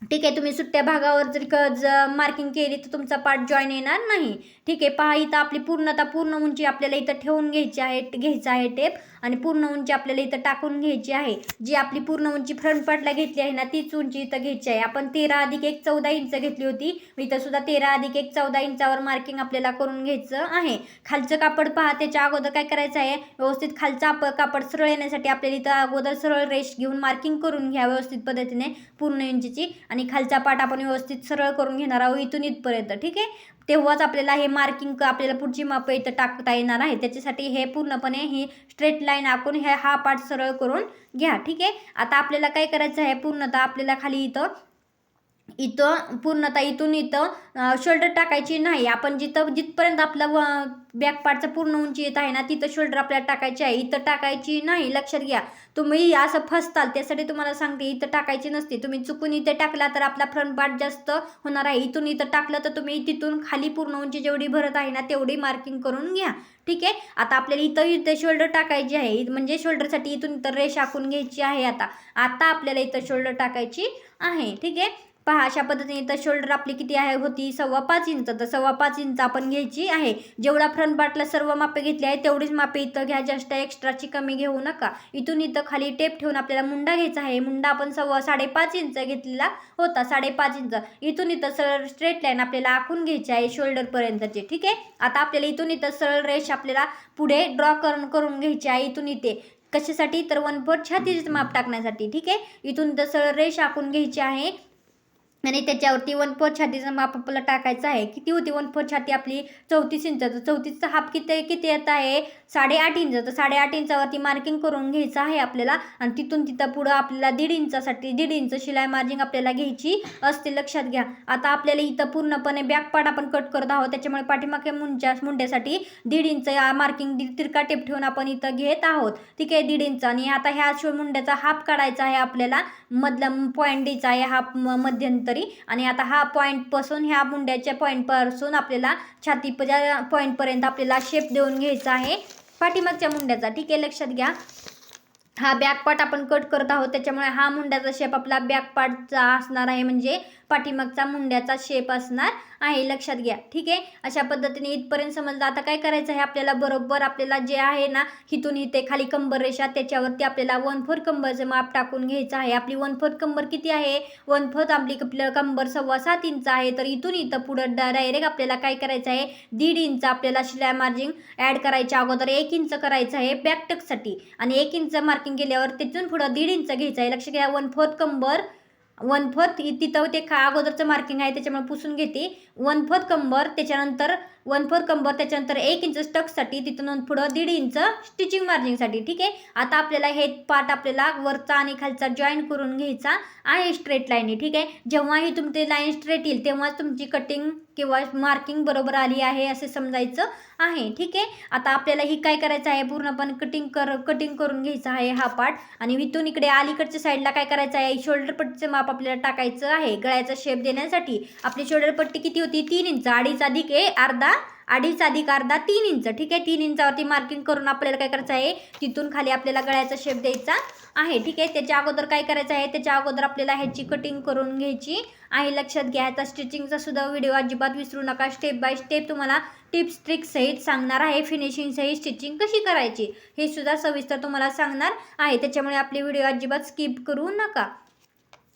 ठीक आहे. तुम्ही सुट्ट्या भागावर जर मार्किंग केली तर तुमचा पार्ट जॉईन येणार नाही. ठीक आहे. पहा इथं आपली पूर्ण उंची आपल्याला इथं ठेवून घ्यायचा आहे टेप, आणि पूर्ण उंची आपल्याला इथं टाकून घ्यायची आहे. जी आपली पूर्ण उंची फ्रंट पार्टला घेतली आहे ना, तीच उंची इथं घ्यायची आहे. आपण 13+1 14 इंच घेतली होती. इथं सुद्धा 13+1 14 इंचावर मार्किंग आपल्याला करून घ्यायचं आहे. खालचं कापड पहा, त्याच्या अगोदर काय करायचं आहे, व्यवस्थित खालचा कापड सरळ येण्यासाठी आपल्याला इथं अगोदर सरळ रेष घेऊन मार्किंग करून घ्या व्यवस्थित पद्धतीने पूर्ण इंचीची, आणि खालचा पार्ट आपण व्यवस्थित सरळ करून घेणार आहोत इथून इथपर्यंत. ठीक आहे. तेव्हाच आपल्याला हे मार्किंग आपल्याला पुढची माप इथं टाकता येणार आहे. त्याच्यासाठी हे पूर्णपणे ही स्ट्रेट लाईन आखून हा पार्ट सरळ करून घ्या. ठीक आहे. आता आपल्याला काय करायचं आहे, पूर्णतः आपल्याला खाली इथं पूर्णतः इथून इथं शोल्डर टाकायची नाही. आपण जिथपर्यंत आपलं बॅक पार्टचं पूर्ण उंची येत आहे ना, तिथं शोल्डर आपल्याला टाकायची आहे. इथं टाकायची नाही. लक्षात घ्या, तुम्ही असं फसताल त्यासाठी तुम्हाला सांगते, इथं टाकायची नसते. तुम्ही चुकून इथे टाकला तर आपला फ्रंट पार्ट जास्त होणार आहे. इथून इथं टाकलं तर तुम्ही तिथून खाली पूर्ण उंची जेवढी भरत आहे ना तेवढी मार्किंग करून घ्या. ठीक आहे. आता आपल्याला इथं शोल्डर टाकायची आहे, म्हणजे शोल्डरसाठी इथून इथं रेष आखून घ्यायची आहे. आता आपल्याला इथं शोल्डर टाकायची आहे. ठीक आहे. पहा अशा पद्धतीने इथं शोल्डर आपली किती होती 5.25 इंच, तर 5.25 इंच आपण घ्यायची आहे. जेवढा फ्रंट पार्टला सर्व मापे घेतली आहे तेवढीच मापे इथं घ्या, जास्त एक्स्ट्राची कमी घेऊ नका. इथून इथं खाली टेप ठेवून आपल्याला मुंडा घ्यायचा आहे. मुंडा आपण 5.5 इंच घेतलेला होता, 5.5 इंच. इथून इथं सरळ स्ट्रेट लाईन आपल्याला आखून घ्यायची आहे शोल्डर पर्यंतची. ठीक आहे. आता आपल्याला इथून इथं सरळ रेष आपल्याला पुढे ड्रॉ करून घ्यायची आहे. इथून इथे कशासाठी, तर 1/4 छातीचं माप टाकण्यासाठी. ठीक आहे. इथून इथं सरळ रेष आखून घ्यायची आहे, आणि त्याच्यावरती 1/4 छातीचं माप आपल्याला टाकायचं आहे. किती होती 1/4 छाती आपली, 34 इंच. तर 34चा हाफ किती येत आहे, 8.5 इंच. तर 8.5 इंचावरती मार्किंग करून घ्यायचं आहे आपल्याला, आणि तिथून तिथं पुढं आपल्याला 1.5 इंच शिलाई मार्जिंग आपल्याला घ्यायची असते. लक्षात घ्या. आता आपल्याला इथं पूर्णपणे बॅक पार्ट आपण कट करत आहोत, त्याच्यामुळे पाठीमागे मुंड्यासाठी 1.5 इंच मार्किंग तिरका टेप ठेवून आपण इथं घेत आहोत. ठीक आहे. 1.5 इंच. आणि आता ह्या मुंड्याचा हाफ काढायचा आहे आपल्याला, मधला पॉईंट द्यायचा आहे हा मध्यंतरी. आणि आता हा पॉईंट पासून, ह्या मुंड्याच्या पॉईंट पासून आपल्याला छातीच्या पॉईंट पर्यंत आपल्याला शेप देऊन घ्यायचा आहे पाठीमागच्या मुंड्याचा. ठीक आहे. लक्षात घ्या. हा बॅक पार्ट आपण कट करत आहोत, त्याच्यामुळे हा मुंड्याचा शेप आपला बॅक पार्टचा असणार आहे, म्हणजे पाठीमागचा मुंड्याचा शेप असणार आहे, लक्षात घ्या. ठीक आहे, अशा पद्धतीने इथपर्यंत समजलं. आता काय करायचं आहे आपल्याला, बरोबर आपल्याला जे आहे ना इथून इथे खाली कंबर रेषा, त्याच्यावरती आपल्याला 1/4 कंबरचं माप टाकून घ्यायचं आहे. आपली 1/4 कंबर किती आहे, 1/4 आपली कंबर 7.25 इंच आहे. तर इथून इथं पुढं डायरेक्ट आपल्याला काय करायचं आहे, 1.5 इंच आपल्याला शिलाई मार्जिन ॲड करायच्या अगोदर 1 इंच करायचं आहे बॅक टक्ससाठी, आणि 1 इंच मार्किंग केल्यावर तिथून पुढं 1.5 इंच घ्यायचं आहे. लक्ष घ्या, 1/4 कंबर 1/4 तिथं ते अगोदरचं मार्किंग आहे त्याच्यामुळे पुसून घेते. 1/4 कंबर, त्याच्यानंतर 1/4 कंबर, त्याच्यानंतर 1 इंच स्टकसाठी, तिथून पुढं 1.5 इंच स्टिचिंग मार्जिनसाठी. ठीक आहे, आता आपल्याला हे पार्ट आपल्याला वरचा आणि खालचा जॉईन करून घ्यायचा आहे स्ट्रेट लाईनने. ठीक आहे, जेव्हाही तुमची लाईन स्ट्रेट येईल तेव्हाच तुमची कटिंग किंवा मार्किंग बरोबर आली आहे असे समजायचं आहे. ठीक आहे, आता आपल्याला ही काय करायचं आहे, पूर्णपणे कटिंग करून घ्यायचं आहे हा पार्ट. आणि इथून इकडे अलीकडच्या साईडला काय करायचं आहे, शोल्डर पट्टीचं माप आपल्याला टाकायचं आहे गळ्याचा शेप देण्यासाठी. आपली शोल्डर पट्टी किती होती, 3 इंच, 2.5 अधिक अर्धा, 2.5 अधिक अर्धा 3 इंच. ठीक आहे, 3 इंचावरती मार्किंग करून आपल्याला काय करायचं आहे, तिथून खाली आपल्याला गळ्याचा शेप द्यायचा आहे. ठीक आहे, त्याच्या अगोदर काय करायचं आहे, त्याच्या अगोदर आपल्याला ह्याची कटिंग करून घ्यायची आहे. लक्षात घ्या, आता स्टिचिंगचा सुद्धा व्हिडिओ अजिबात विसरू नका. स्टेप बाय स्टेप तुम्हाला टिप्स ट्रिक्स सहित सांगणार आहे, फिनिशिंग सहित स्टिचिंग कशी करायची हे सुद्धा सविस्तर तुम्हाला सांगणार आहे, त्याच्यामुळे आपले व्हिडिओ अजिबात स्किप करू नका.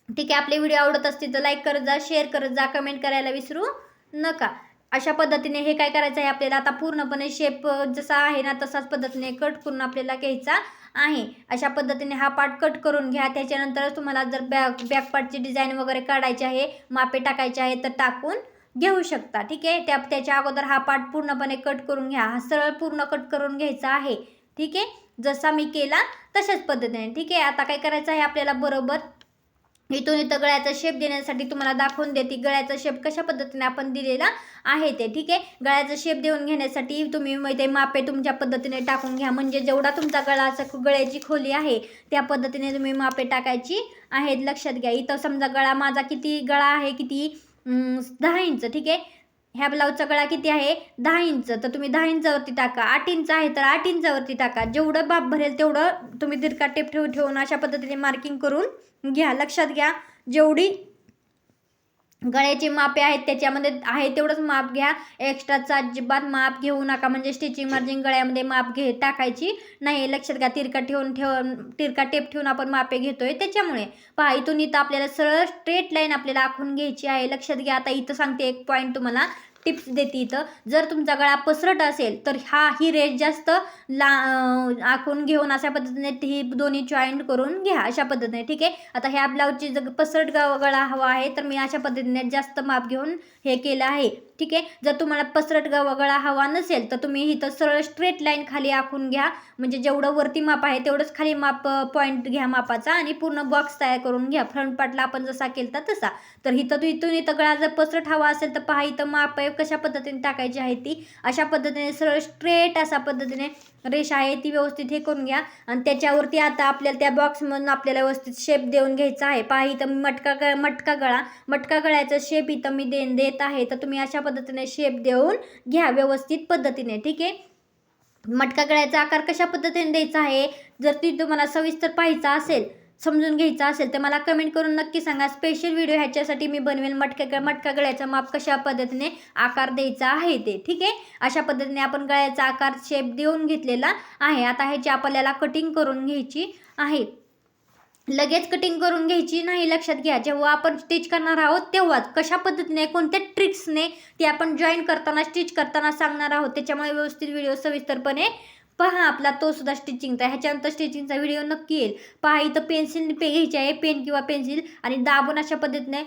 ठीक आहे, आपले व्हिडिओ आवडत असतील तर लाईक करत जा, शेअर करत जा, कमेंट करायला विसरू नका. अशा पद्धतीने हे काय करायचं आहे आपल्याला, आता पूर्णपणे शेप जसा आहे ना तसाच पद्धतीने कट करून आपल्याला घ्यायचा आहे. अशा पद्धतीने हा पार्ट कट करून घ्या. त्याच्यानंतर तुम्हाला जर बॅक पार्टची डिझाईन वगैरे काढायची आहे, मापे टाकायचे आहे तर टाकून घेऊ शकता. ठीक आहे, त्याच्या अगोदर हा पार्ट पूर्णपणे कट करून घ्या. हा सरळ पूर्ण कट करून घ्यायचा आहे. ठीक आहे, जसा मी केला तशाच पद्धतीने. ठीक आहे, आता काय करायचं आहे आपल्याला, बरोबर इथून इथं गळ्याचा शेप देण्यासाठी तुम्हाला दाखवून देते गळ्याचा शेप कशा पद्धतीने आपण दिलेला आहे ते. ठीक आहे, गळ्याचा शेप देऊन घेण्यासाठी तुम्ही ते मापे तुमच्या पद्धतीने टाकून घ्या, म्हणजे जेवढा तुमचा गळ्याची खोली आहे त्या पद्धतीने तुम्ही मापे टाकायची आहेत. लक्षात घ्या, इथं समजा गळा माझा गळा आहे किती, 10 इंच. ठीक आहे, ह्या ब्लाऊजचा गळा किती आहे, 10 इंच, तर तुम्ही 10 इंचावरती टाका. 8 इंच आहे तर 8 इंचावरती टाका. जेवढं बाप भरेल तेवढं तुम्ही तिरका टेप ठेवून अशा पद्धतीने मार्किंग करून घ्या. लक्षात घ्या, जेवढी गळ्याची मापे आहेत त्याच्यामध्ये आहे तेवढंच माप घ्या, एक्स्ट्राचा अजिबात माप घेऊ नका, म्हणजे स्टिचिंग मार्जिन गळ्यामध्ये माप टाकायची नाही. लक्षात घ्या, तिरका टेप ठेवून आपण मापे घेतोय त्याच्यामुळे. पहा, इथून इथं आपल्याला सरळ स्ट्रेट लाईन आपल्याला आखून घ्यायची आहे. लक्षात घ्या, आता इथं सांगते एक पॉईंट तुम्हाला, टिप्स देते इथं. जर तुमचा गळा पसरट असेल तर ही रेष जास्त आखून घेऊन अशा पद्धतीने ही दोन्ही जॉईंट करून घ्या अशा पद्धतीने. ठीक आहे, आता ह्या ब्लाऊजची जर पसरट गळा हवा आहे तर मी अशा पद्धतीने जास्त माप घेऊन हे केलं आहे. ठीक आहे, जर तुम्हाला पसरट गळा हवा नसेल तर तुम्ही इथं सरळ स्ट्रेट लाईन खाली आखून घ्या, म्हणजे जेवढं वरती माप आहे तेवढंच खाली माप पॉईंट घ्या मापाचा, आणि पूर्ण बॉक्स तयार करून घ्या फ्रंट पार्टला आपण जसा केलता तसा. तर इथून इथं गळा जर पसरट हवा असेल तर पहा, इथं माप आहे कशा पद्धतीने टाकायची आहे ती. अशा पद्धतीने सरळ स्ट्रेट अशा पद्धतीने रेषा आहे ती व्यवस्थित हे करून घ्या, आणि त्याच्यावरती आता आपल्याला त्या बॉक्समधून आपल्याला व्यवस्थित शेप देऊन घ्यायचा आहे. पहा, इथं मी मटका गळ्याचा शेप इथं मी देत आहे, तर तुम्ही अशा पद्धतीने शेप देऊन घ्या व्यवस्थित पद्धतीने. ठीक आहे, मटका गळ्याचा आकार कशा पद्धतीने द्यायचा आहे जर ती तुम्हाला सविस्तर पाहायचा असेल, समजून घ्यायचं असेल तर मला कमेंट करून नक्की सांगा. स्पेशल व्हिडिओ ह्याच्यासाठी मी बनवेल, मटका गळ्याचा माप कशा पद्धतीने आकार द्यायचा आहे ते. ठीक आहे, अशा पद्धतीने आपण गळ्याचा आकार शेप देऊन घेतलेला आहे. आता ह्याची आपल्याला कटिंग करून घ्यायची आहे. लगेच कटिंग करून घ्यायची नाही. लक्षात घ्या, जेव्हा आपण स्टिच करणार आहोत तेव्हाच कशा पद्धतीने कोणत्या ट्रिक्सने ते आपण जॉईन करताना स्टिच करताना सांगणार आहोत, त्याच्यामुळे व्यवस्थित व्हिडिओ सविस्तरपणे पहा आपला तो सुद्धा स्टिचिंगचा. ह्याच्यानंतर स्टिचिंगचा व्हिडिओ नक्की येईल. पहा, इथं पेन्सिल घ्यायची आहे, पेन किंवा पेन्सिल, आणि दाबून अशा पद्धतीने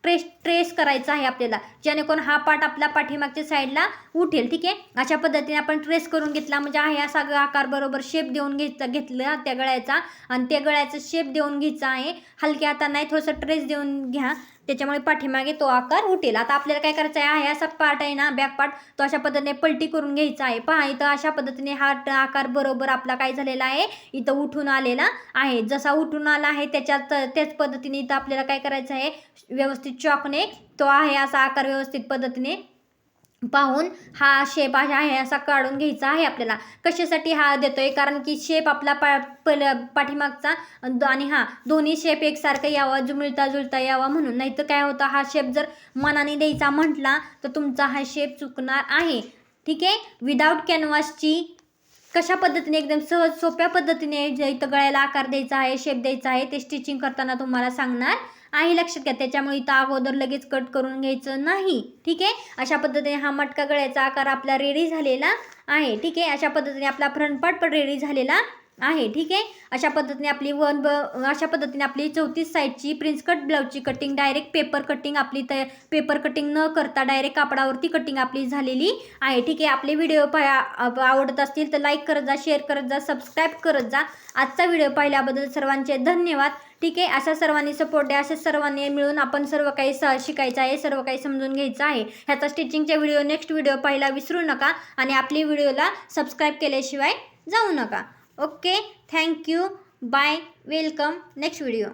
ट्रेस करायचा आहे आपल्याला, जेणेकरून हा पार्ट आपला पाठीमागच्या साईडला उठेल. ठीक आहे, अशा पद्धतीने आपण ट्रेस करून घेतला म्हणजे आहे असा आकार बरोबर शेप देऊन घेतला त्या गळ्याचा, आणि त्या गळ्याचा शेप देऊन घ्यायचा आहे. हलक्या हाताने थोडंसं ट्रेस देऊन घ्या, त्याच्यामुळे पाठीमागे तो आकार उठेल. आता आपल्याला काय करायचं आहे, असा पार्ट आहे ना बॅक पार्ट, तो अशा पद्धतीने पलटी करून घ्यायचा आहे. पहा, इथं अशा पद्धतीने हा आकार बरोबर आपला काय झालेला आहे, इथं उठून आलेला आहे. जसा उठून आला आहे त्याच पद्धतीने इथं आपल्याला काय करायचं आहे, व्यवस्थित चॉकने तो आहे असा आकार व्यवस्थित पद्धतीने पाहून हा शेप आहे असा काढून घ्यायचा आहे आपल्याला. कशासाठी हा देतोय, कारण की शेप आपला पाठीमागचा आणि हा दोन्ही शेप एकसारखा यावा, मिळता जुळता यावा म्हणून. नाहीतर काय होतं, हा शेप जर मनाने द्यायचा म्हटला तर तुमचा हा शेप चुकणार आहे. ठीक आहे. विदाऊट कॅनव्हासची कशा पद्धतीने एकदम सहज सोप्या पद्धतीने इथं गळ्याला आकार द्यायचा आहे, शेप द्यायचा आहे, ते स्टिचिंग करताना तुम्हाला सांगणार आहे. लक्षात घ्या. त्याच्यामुळे इथं अगोदर लगेच कट करून घ्यायचं नाही. ठीक आहे. अशा पद्धतीने हा मटका गळ्याचा आकार आपला रेडी झालेला आहे. ठीक आहे. अशा पद्धतीने आपला फ्रंट पार्ट पण रेडी झालेला आहे. ठीक आहे. अशा पद्धतीने आपली 34 साईजची प्रिन्स कट ब्लाऊजची कटिंग डायरेक्ट पेपर कटिंग आपली पेपर कटिंग न करता डायरेक्ट कापडावरती कटिंग आपली झालेली आहे. ठीक आहे. आपले व्हिडिओ आवडत असतील तर लाईक करत जा, शेअर करत जा, सबस्क्राईब करत जा. आजचा व्हिडिओ पाहिल्याबद्दल सर्वांचे धन्यवाद. ठीक आहे. अशा सर्वांनी सपोर्ट द्या. अशा सर्वांनी मिळून आपण सर्व काही शिकायचं आहे, सर्व काही समजून घ्यायचं आहे. ह्याचा स्टिचिंगचा व्हिडिओ नेक्स्ट व्हिडिओ पाहायला विसरू नका आणि आपली व्हिडिओला सबस्क्राईब केल्याशिवाय जाऊ नका. Okay. Thank you. Bye. Welcome. Next video.